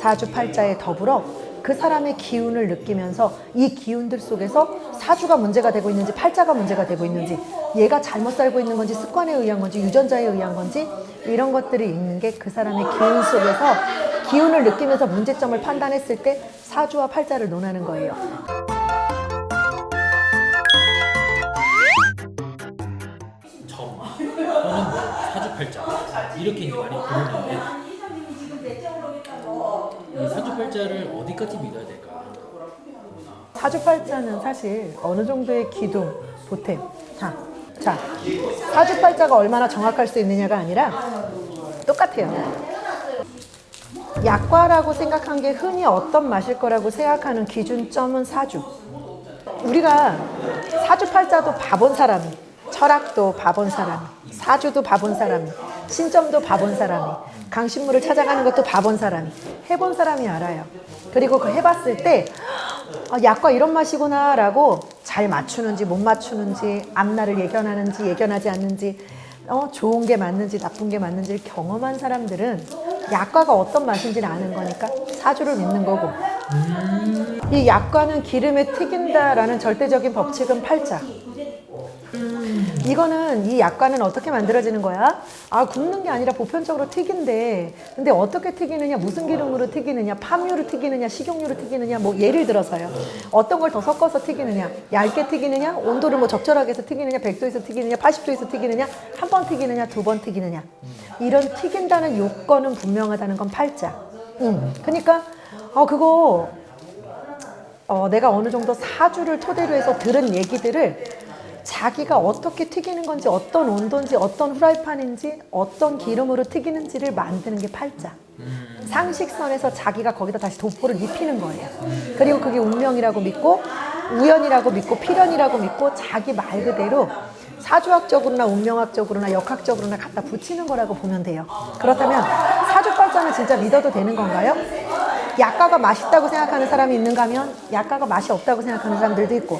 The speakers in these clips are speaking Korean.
사주팔자에 더불어 그 사람의 기운을 느끼면서 이 기운들 속에서 사주가 문제가 되고 있는지 팔자가 문제가 되고 있는지, 얘가 잘못 살고 있는 건지 습관에 의한 건지 유전자에 의한 건지, 이런 것들이 있는 게 그 사람의 기운 속에서 기운을 느끼면서 문제점을 판단했을 때 사주와 팔자를 논하는 거예요. 점 또는 뭐 사주팔자 이렇게 이제 많이 부르는데, 이 사주팔자를 어디까지 믿어야 될까? 사주팔자는 사실 어느 정도의 기둥, 보탬. 자, 사주팔자가 얼마나 정확할 수 있느냐가 아니라 똑같아요. 약과라고 생각한 게 흔히 어떤 맛일 거라고 생각하는 기준점은 사주. 우리가 사주팔자도 봐본 사람이, 철학도 봐본 사람이, 사주도 봐본 사람이, 신점도 봐본 사람이, 강신물을 찾아가는 것도 봐본 사람이, 해본 사람이 알아요. 그리고 그 해봤을 때 약과 이런 맛이구나 라고 잘 맞추는지 못 맞추는지, 앞날을 예견하는지 예견하지 않는지, 좋은 게 맞는지 나쁜 게 맞는지를 경험한 사람들은 약과가 어떤 맛인지를 아는 거니까 사주를 믿는 거고, 이 약과는 기름에 튀긴다라는 절대적인 법칙은 팔자. 이거는, 이 약과는 어떻게 만들어지는 거야? 굽는 게 아니라 보편적으로 튀긴대. 근데 어떻게 튀기느냐, 무슨 기름으로 튀기느냐, 팜유로 튀기느냐, 식용유로 튀기느냐, 뭐 예를 들어서요. 어떤 걸 더 섞어서 튀기느냐, 얇게 튀기느냐, 온도를 뭐 적절하게 해서 튀기느냐, 100도에서 튀기느냐, 80도에서 튀기느냐, 한 번 튀기느냐, 두 번 튀기느냐. 이런 튀긴다는 요건은 분명하다는 건 팔자. 그러니까 그거 내가 어느 정도 사주를 토대로 해서 들은 얘기들을 자기가 어떻게 튀기는 건지, 어떤 온도인지, 어떤 후라이팬인지, 어떤 기름으로 튀기는지를 만드는 게 팔자. 상식선에서 자기가 거기다 다시 돋보를 입히는 거예요. 그리고 그게 운명이라고 믿고, 우연이라고 믿고, 필연이라고 믿고, 자기 말 그대로 사주학적으로나 운명학적으로나 역학적으로나 갖다 붙이는 거라고 보면 돼요. 그렇다면 사주팔자는 진짜 믿어도 되는 건가요? 약과가 맛있다고 생각하는 사람이 있는가 하면 약과가 맛이 없다고 생각하는 사람들도 있고,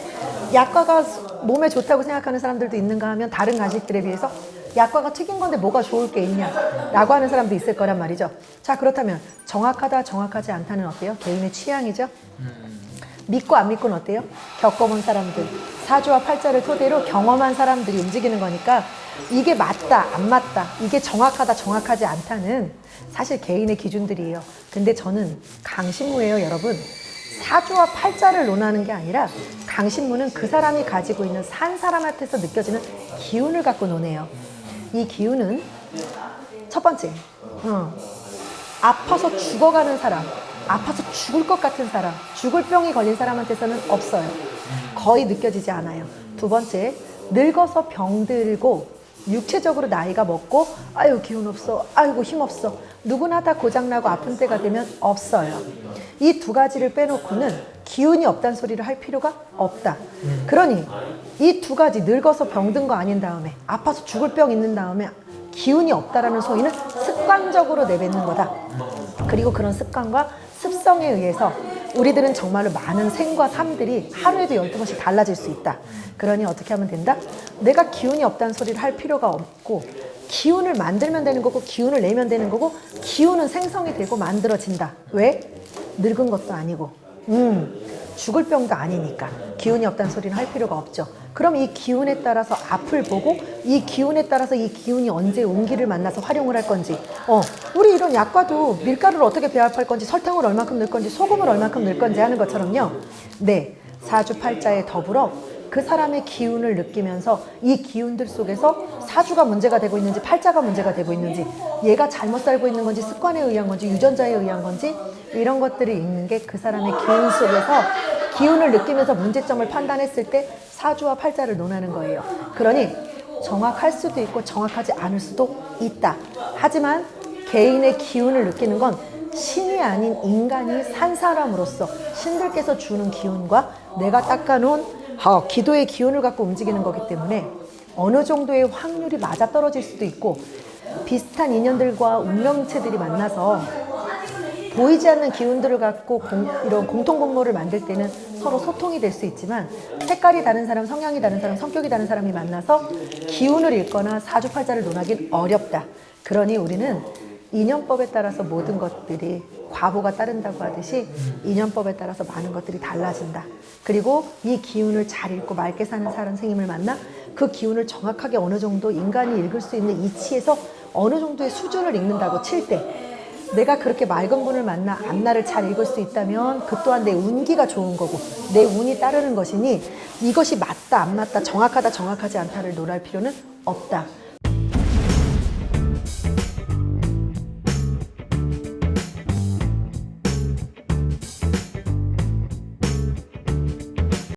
약과가 몸에 좋다고 생각하는 사람들도 있는가 하면 다른 간식들에 비해서 약과가 튀긴 건데 뭐가 좋을 게 있냐 라고 하는 사람도 있을 거란 말이죠. 자, 그렇다면 정확하다 정확하지 않다는 어때요? 개인의 취향이죠. 믿고 안 믿고는 어때요? 겪어본 사람들, 사주와 팔자를 토대로 경험한 사람들이 움직이는 거니까, 이게 맞다 안 맞다, 이게 정확하다 정확하지 않다는 사실 개인의 기준들이에요. 근데 저는 강신무예요, 여러분. 사주와 팔자를 논하는 게 아니라 강신무는 그 사람이 가지고 있는 산 사람한테서 느껴지는 기운을 갖고 논해요. 이 기운은 첫 번째, 아파서 죽어가는 사람, 아파서 죽을 것 같은 사람, 죽을 병이 걸린 사람한테서는 없어요. 거의 느껴지지 않아요. 두 번째, 늙어서 병들고 육체적으로 나이가 먹고 아유 기운 없어, 아이고 힘 없어, 누구나 다 고장나고 아픈 때가 되면 없어요. 이 두 가지를 빼놓고는 기운이 없다는 소리를 할 필요가 없다. 그러니 이 두 가지, 늙어서 병든 거 아닌 다음에 아파서 죽을 병 있는 다음에 기운이 없다라는 소리는 습관적으로 내뱉는 거다. 그리고 그런 습관과 습성에 의해서 우리들은 정말로 많은 생과 삶들이 하루에도 12번씩 달라질 수 있다. 그러니 어떻게 하면 된다? 내가 기운이 없다는 소리를 할 필요가 없고, 기운을 만들면 되는 거고, 기운을 내면 되는 거고, 기운은 생성이 되고 만들어진다. 왜? 늙은 것도 아니고 죽을 병도 아니니까 기운이 없다는 소리는 할 필요가 없죠. 그럼 이 기운에 따라서 앞을 보고, 이 기운에 따라서 이 기운이 언제 운기를 만나서 활용을 할 건지, 우리 이런 약과도 밀가루를 어떻게 배합할 건지, 설탕을 얼만큼 넣을 건지, 소금을 얼만큼 넣을 건지 하는 것처럼요. 네, 사주팔자에 더불어 그 사람의 기운을 느끼면서 이 기운들 속에서 사주가 문제가 되고 있는지 팔자가 문제가 되고 있는지, 얘가 잘못 살고 있는 건지 습관에 의한 건지 유전자에 의한 건지, 이런 것들이 있는 게 그 사람의 기운 속에서 기운을 느끼면서 문제점을 판단했을 때 사주와 팔자를 논하는 거예요. 그러니 정확할 수도 있고 정확하지 않을 수도 있다. 하지만 개인의 기운을 느끼는 건 신이 아닌 인간이 산 사람으로서 신들께서 주는 기운과 내가 닦아놓은 기도의 기운을 갖고 움직이는 거기 때문에 어느 정도의 확률이 맞아떨어질 수도 있고, 비슷한 인연들과 운명체들이 만나서 보이지 않는 기운들을 갖고 이런 공통분모를 만들 때는 서로 소통이 될 수 있지만, 색깔이 다른 사람, 성향이 다른 사람, 성격이 다른 사람이 만나서 기운을 읽거나 사주팔자를 논하긴 어렵다. 그러니 우리는 인연법에 따라서 모든 것들이 과보가 따른다고 하듯이 인연법에 따라서 많은 것들이 달라진다. 그리고 이 기운을 잘 읽고 맑게 사는 사람 선생님을 만나 그 기운을 정확하게 어느 정도 인간이 읽을 수 있는 이치에서 어느 정도의 수준을 읽는다고 칠 때 내가 그렇게 맑은 분을 만나 앞날을 잘 읽을 수 있다면 그 또한 내 운기가 좋은 거고 내 운이 따르는 것이니 이것이 맞다 안 맞다 정확하다 정확하지 않다를 논할 필요는 없다.